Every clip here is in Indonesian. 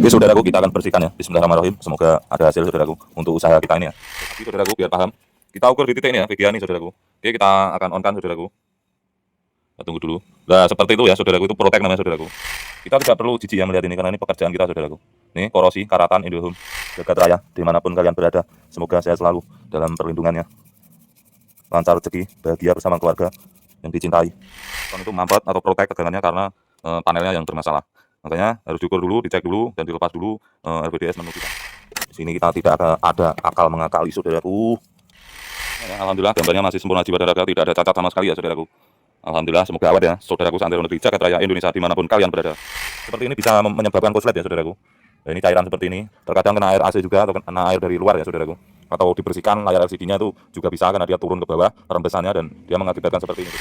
Oke saudaraku, kita akan bersihkan ya. Bismillahirrahmanirrahim. Semoga ada hasil saudaraku untuk usaha kita ini ya. Tapi saudaraku biar paham, kita ukur di titik ini ya, VGA nih saudaraku. Oke, kita akan on kan saudaraku. Kita tunggu dulu. Nah seperti itu ya saudaraku, itu protek namanya saudaraku. Kita tidak perlu jijik ya melihat ini karena ini pekerjaan kita saudaraku. Nih korosi, karatan, Indohome, jagat raya, dimanapun kalian berada. Semoga sehat selalu dalam perlindungannya. Lancar rezeki, bahagia bersama keluarga yang dicintai. Kon itu mampet atau protek tegangannya karena panelnya yang bermasalah. Makanya harus diukur dulu, dicek dulu, dan dilepas dulu RVDS menu kita. Di sini kita tidak ada akal mengakali saudaraku. Ya, alhamdulillah gambarnya masih sempurna jiwa dan raga, tidak ada cacat sama sekali ya saudaraku. Alhamdulillah, semoga awet ya saudaraku seantero negeri jagat raya Indonesia dimanapun kalian berada. Seperti ini bisa menyebabkan konslet ya saudaraku. Nah, ini cairan seperti ini, terkadang kena air AC juga atau kena air dari luar ya saudaraku. Atau dibersihkan layar LCD-nya itu juga bisa karena dia turun ke bawah rembesannya dan dia mengakibatkan seperti ini.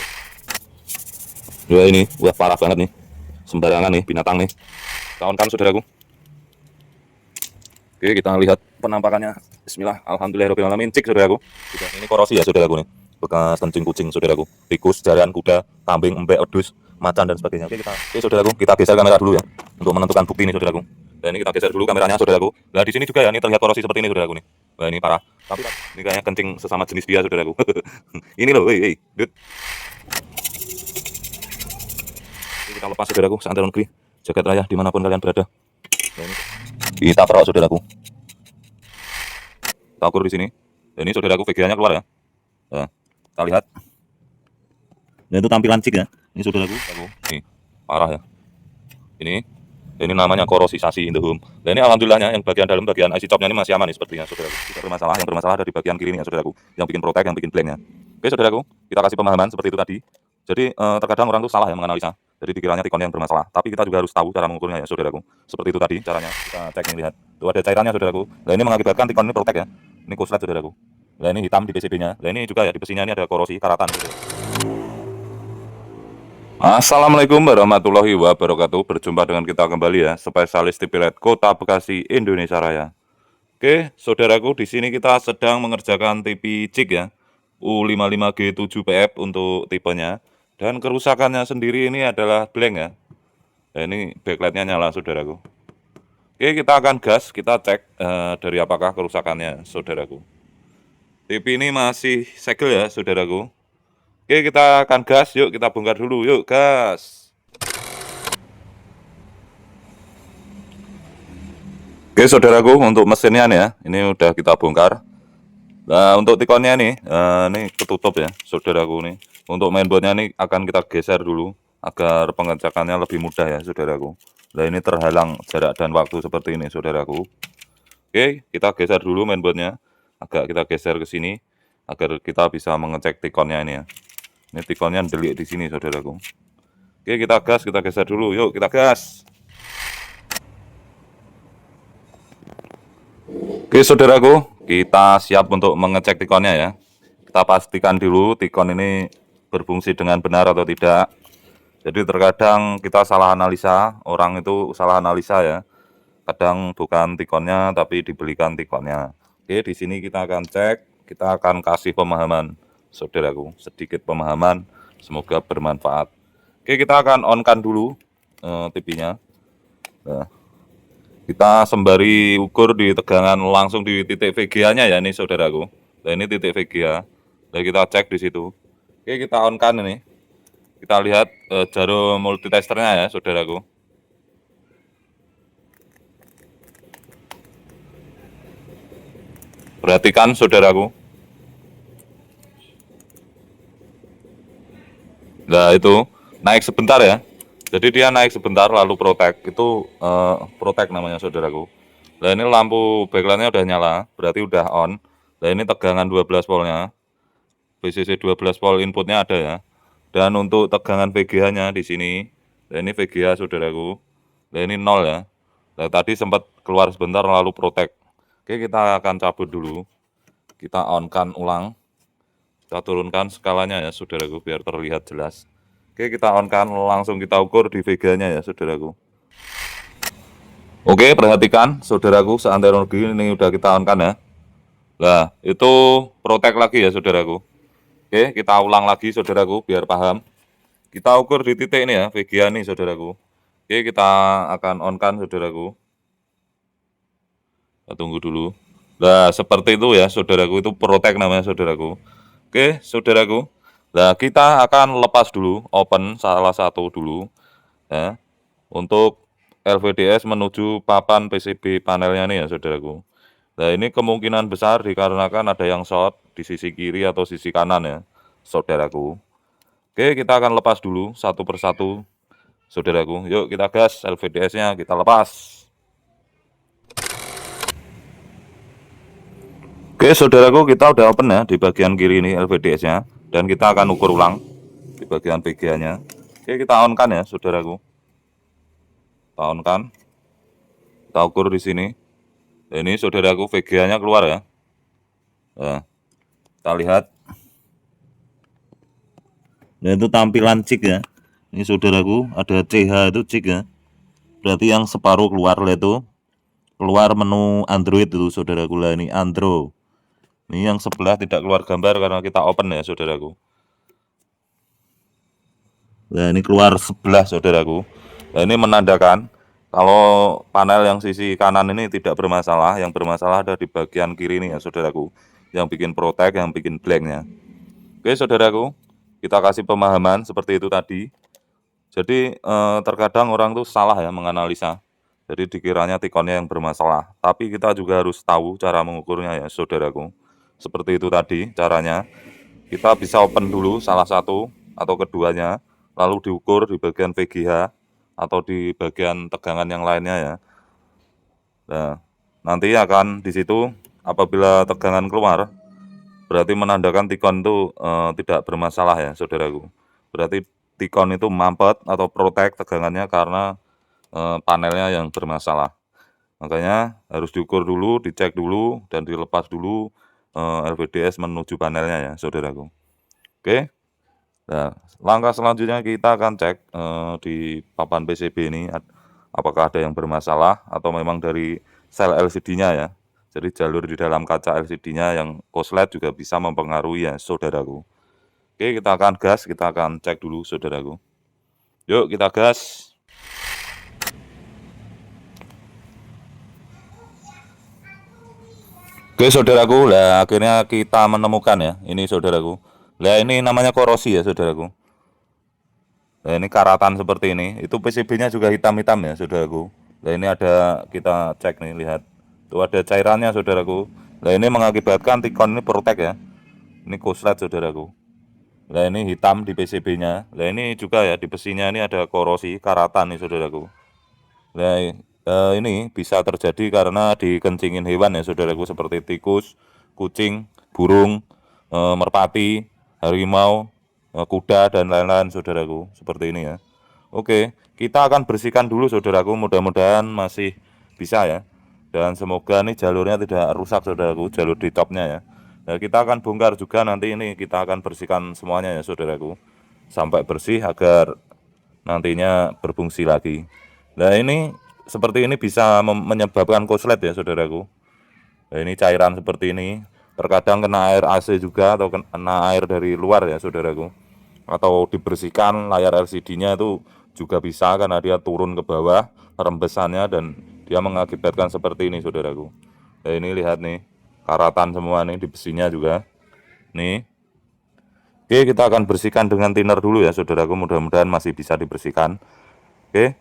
Ya ini, wah parah banget nih, sembarangan nih binatang nih. Kawan-kawan saudaraku. Oke, kita lihat penampakannya. Bismillah, alhamdulillahirobbilalamin. Cik saudaraku. Ini korosi ya saudaraku nih. Bekas kencing kucing saudaraku, tikus, jarian kuda, kambing, embek, wedus, macan dan sebagainya. Oke saudaraku, kita geser kamera dulu ya untuk menentukan bukti ini saudaraku. Dan ini kita geser dulu kameranya saudaraku. Nah di sini juga ya, ini terlihat korosi seperti ini saudaraku nih. Wah ini parah. Tapi ini kayaknya kencing sesama jenis dia saudaraku. Ini loh, hei, dude. Kita lepas saudaraku, seantero negeri, jagat raya dimanapun kalian berada. Nah, ini kita perok saudaraku. Kita ukur di sini. Dan ini saudaraku VGA-nya keluar ya. Nah, kita lihat. Dan itu tampilan cik ya. Ini saudaraku, ini parah ya. Ini namanya korosisasi Indohome. Dan ini alhamdulillahnya yang bagian dalam bagian IC chopnya ini masih aman nih sepertinya saudaraku. Tidak bermasalah, yang bermasalah dari bagian kiri ini ya saudaraku. Yang bikin protek, yang bikin blanknya. Oke saudaraku, kita kasih pemahaman seperti itu tadi. Jadi terkadang orang tuh salah ya menganalisa. Jadi dikiranya tikonnya yang bermasalah. Tapi kita juga harus tahu cara mengukurnya ya saudaraku. Seperti itu tadi caranya. Kita cek nih lihat. Tuh ada cairannya saudaraku. Nah ini mengakibatkan tikon ini protek ya. Ini koslet saudaraku. Nah ini hitam di PCB-nya. Nah ini juga ya di besinya ini ada korosi, karatan gitu. Assalamualaikum warahmatullahi wabarakatuh. Berjumpa dengan kita kembali ya, spesialis TV LED Kota Bekasi, Indonesia Raya. Oke, saudaraku, di sini kita sedang mengerjakan TV cik ya, U55G7PF untuk tipenya. Dan kerusakannya sendiri ini adalah blank ya. Nah, ini backlightnya nyala saudaraku. Oke, kita akan gas, kita cek dari apakah kerusakannya saudaraku. TV ini masih segel ya saudaraku. Oke, kita akan gas, yuk kita bongkar dulu, yuk gas. Oke saudaraku, untuk mesinnya nih ya, ini udah kita bongkar. Nah untuk tikonnya nih, ini ketutup ya saudaraku nih. Untuk mainboardnya nih akan kita geser dulu, agar pengecekannya lebih mudah ya saudaraku. Nah ini terhalang jarak dan waktu seperti ini saudaraku. Oke, kita geser dulu mainboardnya, agak kita geser ke sini, agar kita bisa mengecek tikonnya ini ya. Ini tikonnya delik di sini saudaraku. Oke kita gas, kita geser dulu, yuk kita gas. Oke saudaraku, kita siap untuk mengecek tikonnya ya. Kita pastikan dulu tikon ini berfungsi dengan benar atau tidak. Jadi terkadang kita salah analisa, orang itu salah analisa ya. Kadang bukan tikonnya tapi dibelikan tikonnya. Oke, di sini kita akan cek, kita akan kasih pemahaman saudaraku, sedikit pemahaman, semoga bermanfaat. Oke, kita akan on-kan dulu TV-nya. Nah, kita sembari ukur di tegangan langsung di titik VGA-nya ya ini saudaraku. Nah, ini titik VGA. Nah, kita cek di situ. Oke, kita on-kan ini. Kita lihat jarum multitesternya ya saudaraku. Perhatikan saudaraku. Nah itu naik sebentar ya. Jadi dia naik sebentar lalu protek. Itu protek namanya saudaraku. Nah ini lampu backlightnya udah nyala, berarti udah on. Nah ini tegangan 12 voltnya. VCC 12 volt inputnya ada ya. Dan untuk tegangan VGA-nya di sini. Nah ini VGA saudaraku. Nah ini 0 ya. Nah tadi sempat keluar sebentar lalu protek. Oke kita akan cabut dulu. Kita on-kan ulang. Kita turunkan skalanya ya saudaraku biar terlihat jelas. Oke kita on-kan langsung kita ukur di VGA-nya ya saudaraku. Oke perhatikan saudaraku, seantero negeri ini udah kita on-kan ya. Nah itu protek lagi ya saudaraku. Oke kita ulang lagi saudaraku biar paham. Kita ukur di titik ini ya VGA nih saudaraku. Oke kita akan on-kan saudaraku. Kita tunggu dulu. Nah, seperti itu ya, saudaraku, itu protek namanya, saudaraku. Oke, saudaraku. Nah, kita akan lepas dulu, open salah satu dulu, ya, untuk LVDS menuju papan PCB panelnya nih ya, saudaraku. Nah, ini kemungkinan besar dikarenakan ada yang short di sisi kiri atau sisi kanan ya, saudaraku. Oke, kita akan lepas dulu satu persatu, saudaraku. Yuk kita gas, LVDS-nya kita lepas. Oke, saudaraku, kita udah open ya di bagian kiri ini LVDS-nya, dan kita akan ukur ulang di bagian VGA-nya. Oke, kita on-kan ya, saudaraku. Kita on-kan. Kita ukur di sini. Ini saudaraku, VGA-nya keluar ya. Nah, kita lihat. Nah, itu tampilan cik ya. Ini saudaraku, ada CH itu cik ya. Berarti yang separuh keluar lah itu. Keluar menu Android itu, saudaraku. Lah ini Android. Ini yang sebelah tidak keluar gambar karena kita open ya, saudaraku. Nah, ini keluar sebelah, saudaraku. Nah, ini menandakan kalau panel yang sisi kanan ini tidak bermasalah. Yang bermasalah ada di bagian kiri ini ya, saudaraku. Yang bikin protek, yang bikin blanknya. Oke, saudaraku, kita kasih pemahaman seperti itu tadi. Jadi terkadang orang tuh salah ya menganalisa. Jadi dikiranya tikonnya yang bermasalah. Tapi kita juga harus tahu cara mengukurnya ya, saudaraku. Seperti itu tadi caranya. Kita bisa open dulu salah satu atau keduanya, lalu diukur di bagian VGH atau di bagian tegangan yang lainnya ya. Nah, nanti akan di situ apabila tegangan keluar, berarti menandakan tikon itu tidak bermasalah ya, saudaraku. Berarti tikon itu mampet atau protek tegangannya karena panelnya yang bermasalah. Makanya harus diukur dulu, dicek dulu, dan dilepas dulu LVDS menuju panelnya ya, saudaraku. Oke. Nah, langkah selanjutnya kita akan cek di papan PCB ini apakah ada yang bermasalah atau memang dari sel LCD-nya ya. Jadi jalur di dalam kaca LCD-nya yang korslet juga bisa mempengaruhi ya, saudaraku. Oke, kita akan gas, kita akan cek dulu, saudaraku. Yuk kita gas. Oke, saudaraku, lah akhirnya kita menemukan ya, ini saudaraku. Lah ini namanya korosi ya, saudaraku. Nah, ini karatan seperti ini. Itu PCB-nya juga hitam-hitam ya, saudaraku. Nah, ini ada, kita cek nih, lihat. Itu ada cairannya, saudaraku. Nah, ini mengakibatkan tikon ini protek ya. Ini korslet, saudaraku. Nah, ini hitam di PCB-nya. Nah, ini juga ya, di besinya ini ada korosi, karatan nih, saudaraku. Nah, ini bisa terjadi karena dikencingin hewan ya, saudaraku, seperti tikus, kucing, burung, merpati, harimau, kuda, dan lain-lain, saudaraku, seperti ini ya. Oke, kita akan bersihkan dulu, saudaraku, mudah-mudahan masih bisa ya. Dan semoga nih jalurnya tidak rusak, saudaraku, jalur di topnya ya. Nah, kita akan bongkar juga nanti ini, kita akan bersihkan semuanya ya, saudaraku, sampai bersih agar nantinya berfungsi lagi. Nah, ini seperti ini bisa menyebabkan korslet ya, saudaraku. Nah, ini cairan seperti ini. Terkadang kena air AC juga atau kena air dari luar ya, saudaraku. Atau dibersihkan layar LCD-nya itu juga bisa karena dia turun ke bawah rembesannya dan dia mengakibatkan seperti ini, saudaraku. Nah, ini lihat nih, karatan semua nih di besinya juga. Nih. Oke, kita akan bersihkan dengan thinner dulu ya, saudaraku. Mudah-mudahan masih bisa dibersihkan. Oke.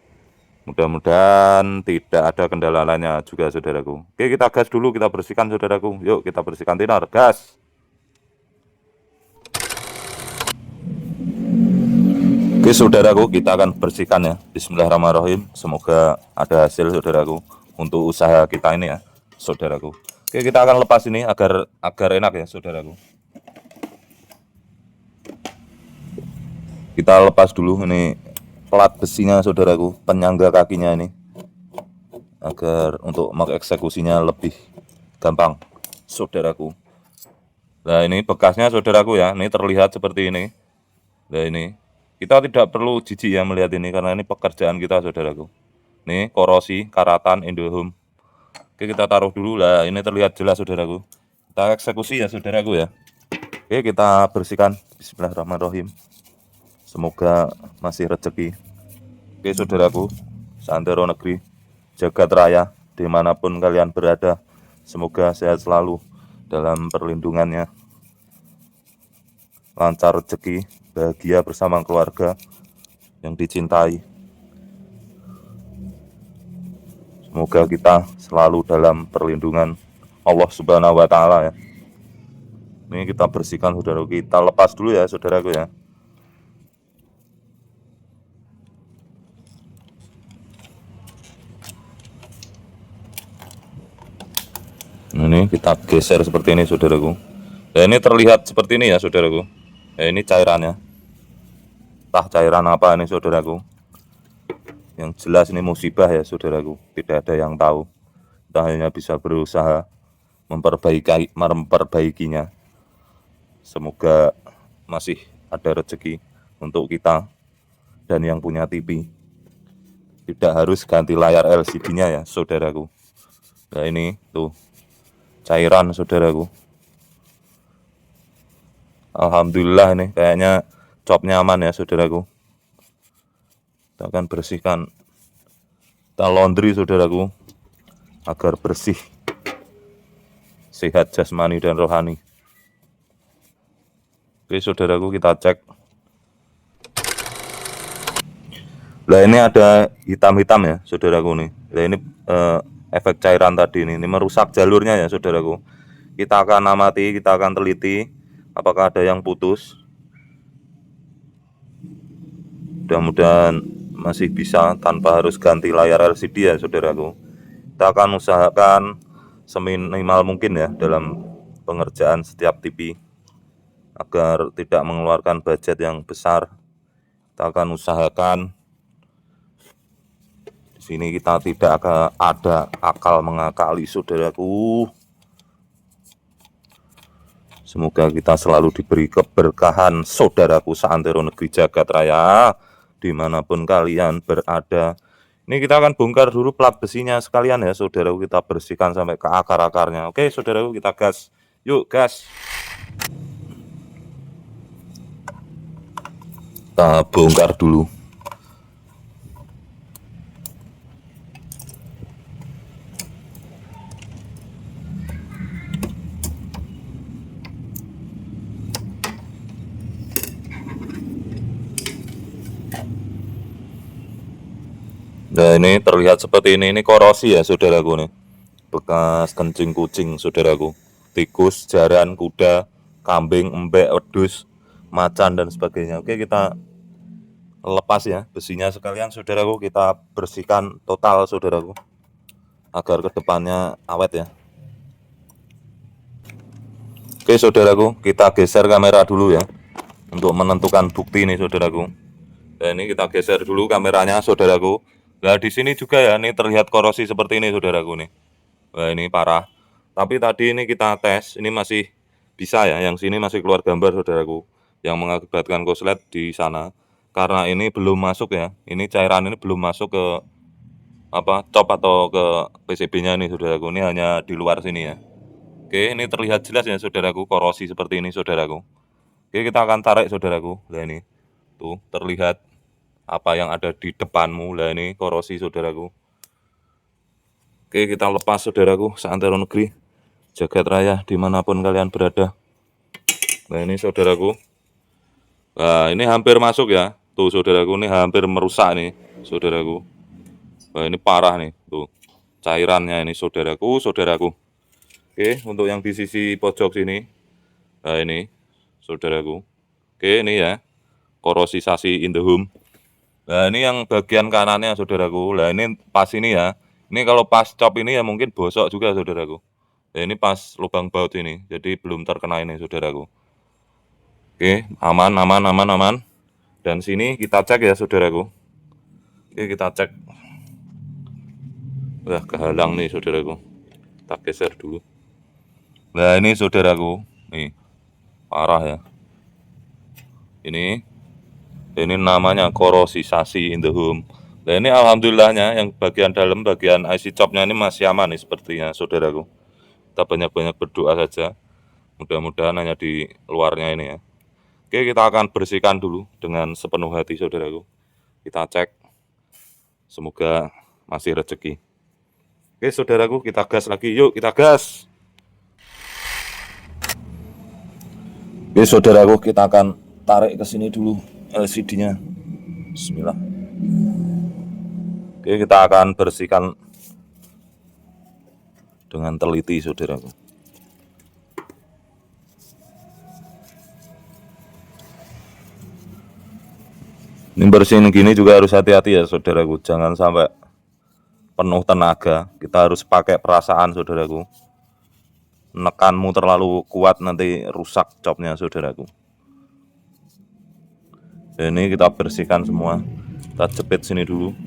Mudah-mudahan tidak ada kendala lainnya juga, saudaraku. Oke, kita gas dulu, kita bersihkan, saudaraku. Yuk, kita bersihkan thinner, gas. Oke, saudaraku, kita akan bersihkan ya. Bismillahirrahmanirrahim. Semoga ada hasil, saudaraku, untuk usaha kita ini ya, saudaraku. Oke, kita akan lepas ini agar enak ya, saudaraku. Kita lepas dulu ini plat besinya, saudaraku, penyangga kakinya ini, agar untuk mengeksekusinya lebih gampang, saudaraku. Nah, ini bekasnya, saudaraku ya, ini terlihat seperti ini. Nah, ini kita tidak perlu jijik ya melihat ini karena ini pekerjaan kita, saudaraku. Nih korosi, karatan, Indohome. Oke, kita taruh dulu lah, ini terlihat jelas, saudaraku. Kita eksekusi ya, saudaraku ya. Oke, kita bersihkan. Bismillahirrahmanirrahim. Semoga masih rezeki. Oke, saudaraku, santero negeri, jagat raya, dimanapun kalian berada, Semoga sehat selalu dalam perlindungannya, lancar rezeki, bahagia bersama keluarga yang dicintai. Semoga kita selalu dalam perlindungan Allah Subhanahu wa Ta'ala ya. Ini kita bersihkan saudaraku, kita lepas dulu ya saudaraku ya. Ini kita geser seperti ini saudaraku. Nah, ini terlihat seperti ini ya saudaraku. Nah, ini cairannya. Entah cairan apa ini saudaraku. Yang jelas ini musibah ya saudaraku. Tidak ada yang tahu. Kita hanya bisa berusaha memperbaikinya. Semoga masih ada rezeki untuk kita dan yang punya TV. Tidak harus ganti layar LCD-nya ya saudaraku. Nah ini tuh cairan saudaraku. Alhamdulillah ini kayaknya copnya aman ya saudaraku. Kita akan bersihkan, kita laundry saudaraku agar bersih, sehat jasmani dan rohani. Oke saudaraku, kita cek. Nah ini ada hitam-hitam ya saudaraku nih. Nah ini efek cairan tadi ini merusak jalurnya ya saudaraku. Kita akan amati, kita akan teliti apakah ada yang putus. Mudah-mudahan masih bisa tanpa harus ganti layar LCD ya saudaraku. Kita akan usahakan seminimal mungkin ya dalam pengerjaan setiap TV agar tidak mengeluarkan budget yang besar. Kita akan usahakan di sini kita tidak akan ada akal mengakali saudaraku. Semoga kita selalu diberi keberkahan saudaraku seantero negeri jagat raya dimanapun kalian berada. Ini kita akan bongkar dulu plat besinya sekalian ya saudaraku, kita bersihkan sampai ke akar-akarnya. Oke saudaraku, kita gas. Yuk gas. Kita bongkar dulu. Nah ini terlihat seperti ini korosi ya saudaraku nih. Bekas kencing kucing saudaraku. Tikus, jaran, kuda, kambing, embek, wedus, macan dan sebagainya. Oke kita lepas ya besinya sekalian saudaraku, kita bersihkan total saudaraku agar kedepannya awet ya. Oke saudaraku, kita geser kamera dulu ya untuk menentukan bukti nih saudaraku. Nah ini kita geser dulu kameranya saudaraku. Nah di sini juga ya, ini terlihat korosi seperti ini saudaraku nih. Wah ini parah. Tapi tadi ini kita tes, ini masih bisa ya. Yang sini masih keluar gambar saudaraku, yang mengakibatkan korslet di sana. Karena ini belum masuk ya. Ini cairan ini belum masuk ke cop atau ke PCB-nya nih saudaraku. Ini hanya di luar sini ya. Oke, ini terlihat jelas ya saudaraku, korosi seperti ini saudaraku. Oke, kita akan tarik saudaraku. Nah ini tuh terlihat apa yang ada di depanmu. Lah ini korosi saudaraku. Oke kita lepas saudaraku seantero negeri jagat raya dimanapun kalian berada. Nah ini saudaraku. Nah ini hampir masuk ya. Tuh saudaraku, ini hampir merusak nih saudaraku. Wah ini parah nih tuh cairannya ini saudaraku. Oke untuk yang di sisi pojok sini. Nah ini saudaraku. Oke ini ya korosisasi in the home. Nah ini yang bagian kanannya saudaraku. Nah ini pas ini ya. Ini kalau pas cop ini ya mungkin bosok juga saudaraku. Nah ini pas lubang baut ini. Jadi belum terkena ini saudaraku. Oke aman. Dan sini kita cek ya saudaraku. Oke kita cek. Wah kehalang nih saudaraku. Kita geser dulu. Nah ini saudaraku. Nih parah ya. Ini namanya korosisasi in the home. Nah ini alhamdulillahnya yang bagian dalam, bagian IC chopnya ini masih aman nih sepertinya saudaraku. Kita banyak-banyak berdoa saja. Mudah-mudahan hanya di luarnya ini ya. Oke kita akan bersihkan dulu dengan sepenuh hati saudaraku. Kita cek. Semoga masih rezeki. Oke saudaraku, kita gas lagi, yuk kita gas. Oke saudaraku, kita akan tarik ke sini dulu LCD-nya. Bismillah. Oke, kita akan bersihkan dengan teliti saudaraku. Ini bersihin gini juga harus hati-hati ya saudaraku, jangan sampai penuh tenaga. Kita harus pakai perasaan saudaraku. Nekanmu terlalu kuat nanti rusak copnya saudaraku. Ini kita bersihkan semua, kita jepit sini dulu.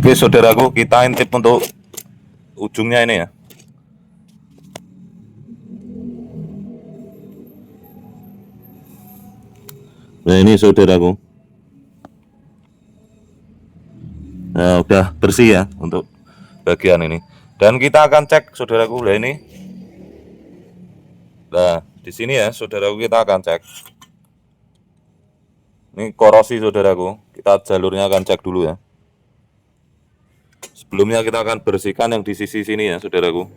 Oke saudaraku, kita intip untuk ujungnya ini ya. Nah ini saudaraku, nah udah bersih ya untuk bagian ini. Dan kita akan cek saudaraku, nah ini, nah di sini ya saudaraku, kita akan cek. Ini korosi saudaraku, kita jalurnya akan cek dulu ya. Sebelumnya kita akan bersihkan yang di sisi sini ya saudaraku.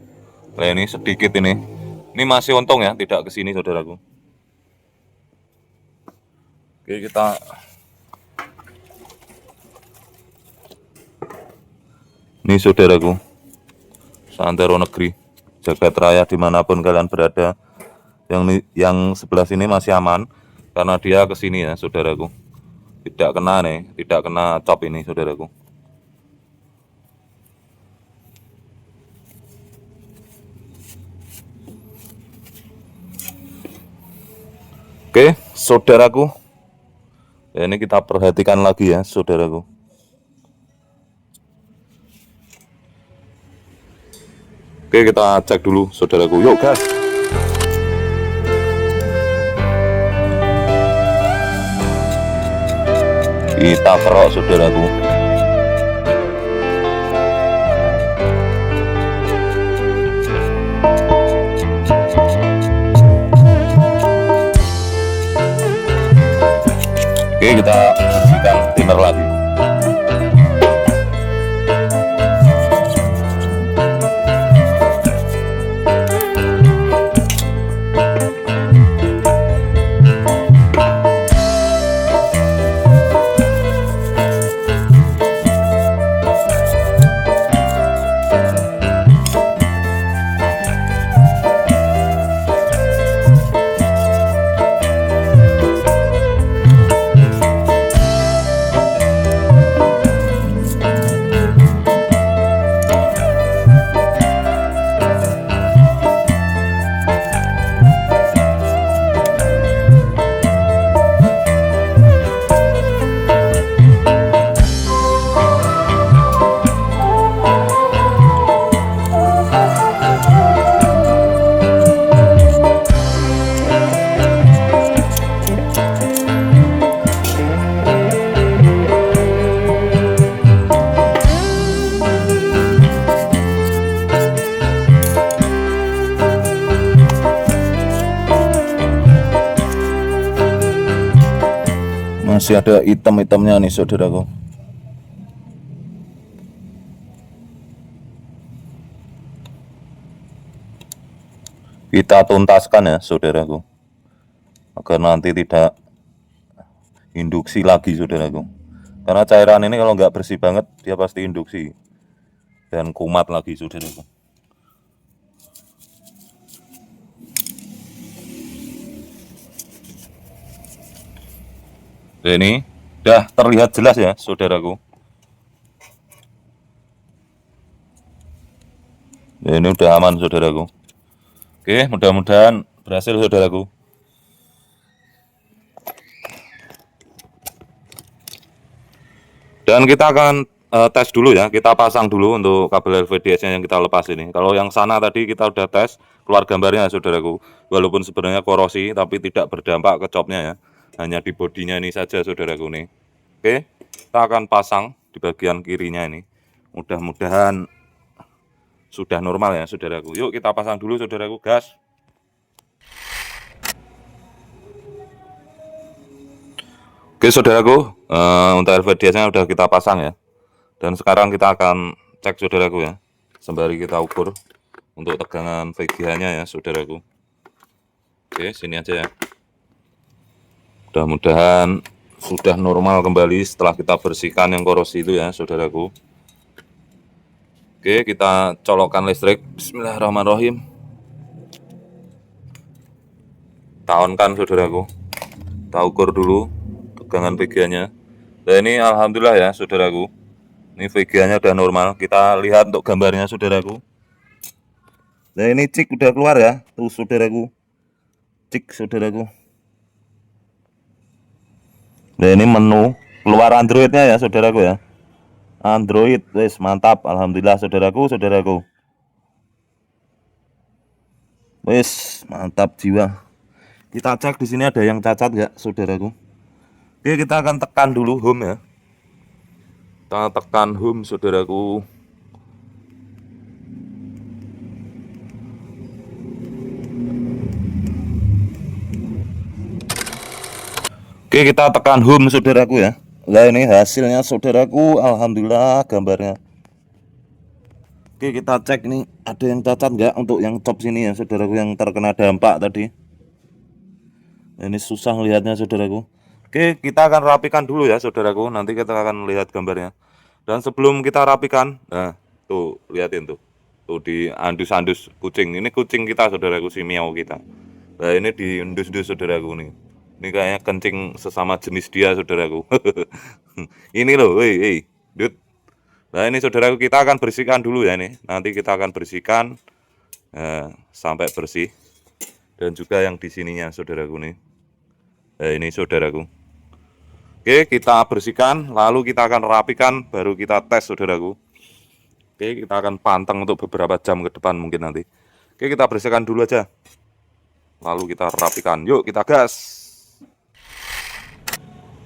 Nah ini sedikit ini masih untung ya, tidak ke sini saudaraku. Oke, kita ini saudaraku, santero negeri, jagat raya dimanapun kalian berada. Yang sebelah sini masih aman karena dia ke sini ya saudaraku. Tidak kena nih, tidak kena cop ini saudaraku. Oke, saudaraku. Ya, ini kita perhatikan lagi ya, saudaraku. Oke, kita cek dulu, saudaraku. Yuk, gas. Kita kerok, saudaraku. Oke, kita bersihkan timer lagi. Masih ada hitam-hitamnya nih saudaraku. Kita tuntaskan ya saudaraku, agar nanti tidak induksi lagi saudaraku. Karena cairan ini kalau nggak bersih banget dia pasti induksi dan kumat lagi saudaraku. Ini udah terlihat jelas ya saudaraku. Ini udah aman saudaraku. Oke, mudah-mudahan berhasil saudaraku. Dan kita akan tes dulu ya, kita pasang dulu untuk kabel LVDS-nya yang kita lepas ini. Kalau yang sana tadi kita udah tes, keluar gambarnya saudaraku. Walaupun sebenarnya korosi, tapi tidak berdampak ke copnya ya. Hanya di bodinya ini saja saudaraku nih. Oke, kita akan pasang di bagian kirinya ini. Mudah-mudahan sudah normal ya saudaraku. Yuk kita pasang dulu saudaraku, gas. Oke saudaraku, untuk LVDS-nya udah kita pasang ya. Dan sekarang kita akan cek saudaraku ya, sembari kita ukur untuk tegangan VGA-nya ya saudaraku. Oke, sini aja ya. Mudah-mudahan sudah normal kembali setelah kita bersihkan yang korosi itu ya saudaraku. Oke, kita colokkan listrik. Bismillahirrahmanirrahim. Kita on-kan saudaraku. Kita ukur dulu tegangan VGA-nya. Nah ini alhamdulillah ya saudaraku. Ini VGA-nya udah normal. Kita lihat untuk gambarnya saudaraku. Nah ini cik udah keluar ya, tuh saudaraku. Cik saudaraku. Nah ini menu keluar Android-nya ya saudaraku ya. Android, wes mantap, alhamdulillah saudaraku. Wes mantap jiwa. Kita cek di sini ada yang cacat nggak saudaraku. Oke, kita akan tekan dulu home ya. Kita tekan home saudaraku. Oke, kita tekan home saudaraku ya. Nah ini hasilnya saudaraku, alhamdulillah gambarnya. Oke, kita cek nih ada yang cacat nggak untuk yang top sini ya saudaraku, yang terkena dampak tadi. Ini susah lihatnya saudaraku. Oke, kita akan rapikan dulu ya saudaraku, nanti kita akan lihat gambarnya. Dan sebelum kita rapikan, nah tuh lihatin tuh di andus-andus kucing. Ini kucing kita saudaraku, si miau kita. Nah ini diendus-endus saudaraku nih. Ini kayaknya kencing sesama jenis dia saudaraku. Ini loh, hei, dud. Nah ini saudaraku, kita akan bersihkan dulu ya nih. Nanti kita akan bersihkan sampai bersih. Dan juga yang di sininya saudaraku nih. Nah ini saudaraku. Oke, kita bersihkan, lalu kita akan rapikan, baru kita tes saudaraku. Oke, kita akan pantang untuk beberapa jam ke depan mungkin nanti. Oke, kita bersihkan dulu aja. Lalu kita rapikan. Yuk kita gas.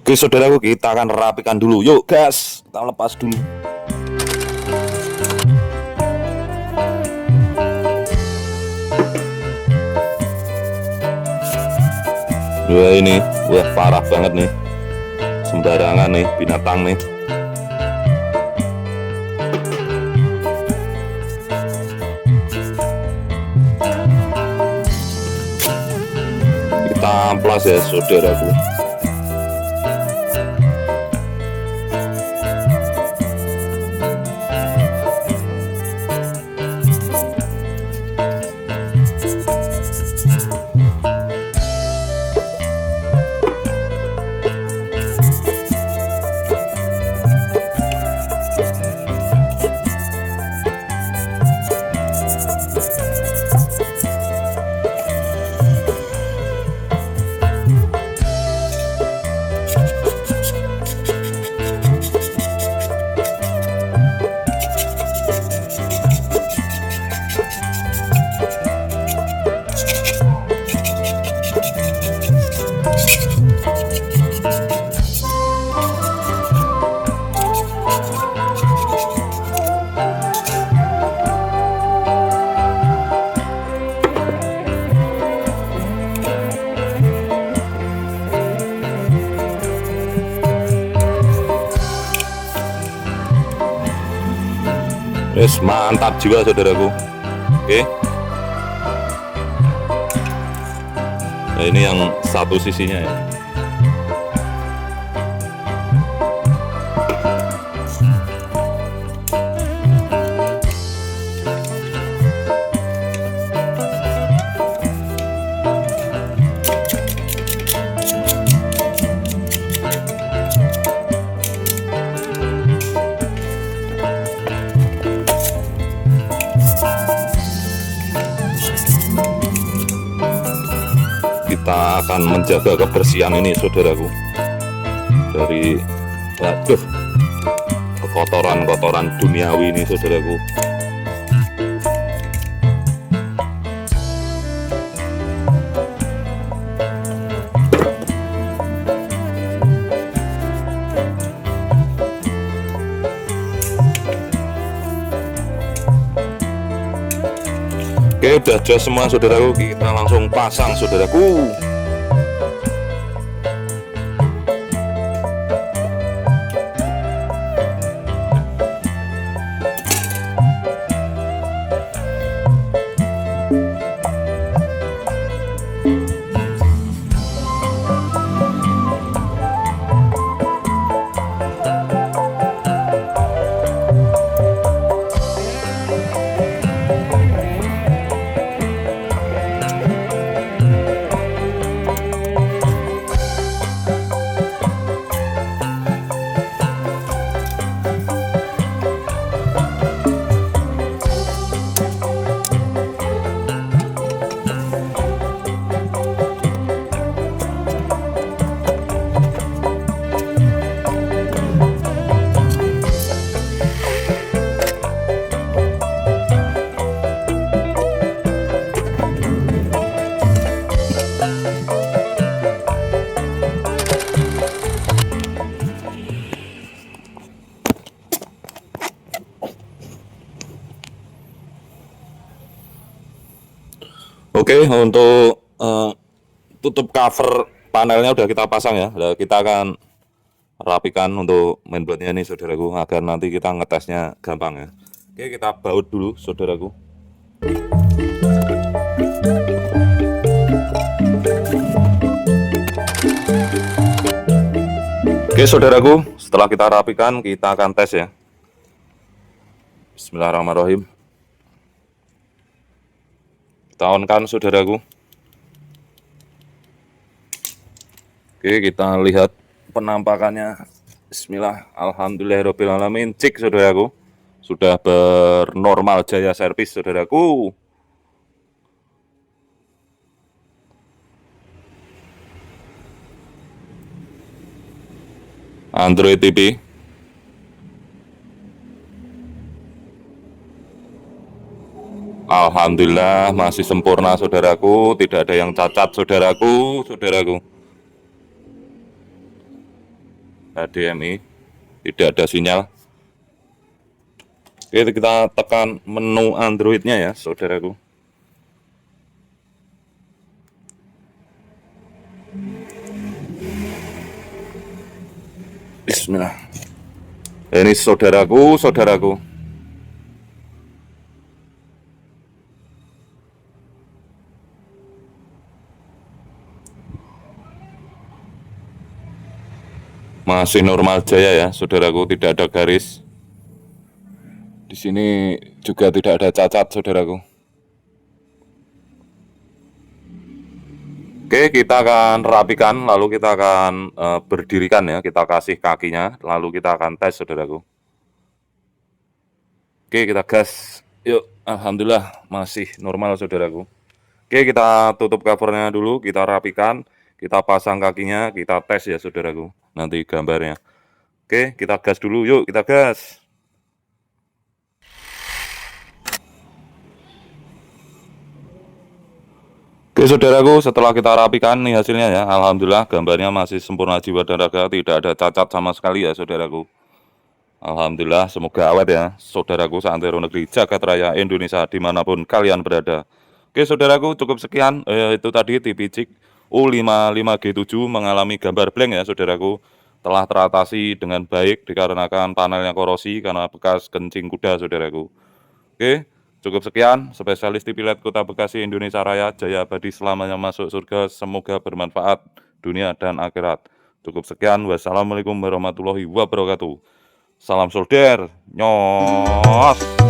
Oke saudaraku, kita akan rapikan dulu. Yuk gas, kita lepas dulu. Wah ini, wah parah banget nih. Sembarangan nih binatang nih. Kita amplas ya saudaraku. Yes, mantap jiwa saudaraku. Oke. Nah ini yang satu sisinya ya. kita akan menjaga kebersihan ini saudaraku dari kotoran-kotoran duniawi ini saudaraku. Oke, udah jos semua saudaraku, kita langsung pasang saudaraku. Oke, untuk tutup cover panelnya udah kita pasang ya. Nah, kita akan rapikan untuk mainboardnya nih saudaraku, agar nanti kita ngetesnya gampang ya. Oke, kita baut dulu saudaraku. Oke saudaraku, setelah kita rapikan kita akan tes ya. Bismillahirrahmanirrahim. Kita on kan saudaraku. Oke, kita lihat penampakannya. Bismillah, alhamdulillahirobbilalamin. Cik saudaraku, sudah bernormal jaya servis saudaraku. Android TV. Alhamdulillah masih sempurna saudaraku, tidak ada yang cacat saudaraku. HDMI, tidak ada sinyal. Oke, kita tekan menu Androidnya ya saudaraku. Bismillah. Ini saudaraku. Masih normal jaya ya saudaraku, tidak ada garis. Di sini juga tidak ada cacat saudaraku. Oke, kita akan rapikan, lalu kita akan berdirikan ya, kita kasih kakinya, lalu kita akan tes saudaraku. Oke, kita gas. Yuk, alhamdulillah masih normal saudaraku. Oke, kita tutup covernya dulu, kita rapikan, kita pasang kakinya, kita tes ya saudaraku. Nanti gambarnya. Oke, kita gas dulu, yuk kita gas. Oke saudaraku, setelah kita rapikan nih hasilnya ya, alhamdulillah gambarnya masih sempurna jiwa dan raga, tidak ada cacat sama sekali ya saudaraku. Alhamdulillah, semoga awet ya saudaraku, seantero negeri jagat raya Indonesia dimanapun kalian berada. Oke saudaraku, cukup sekian, itu tadi TV Cik U55G7 mengalami gambar blank ya saudaraku, telah teratasi dengan baik dikarenakan panelnya korosi karena bekas kencing kuda saudaraku. Oke, cukup sekian, spesialis TV LED Kota Bekasi Indonesia Raya, jaya abadi selamanya masuk surga, semoga bermanfaat dunia dan akhirat. Cukup sekian, wassalamualaikum warahmatullahi wabarakatuh. Salam solder, nyos.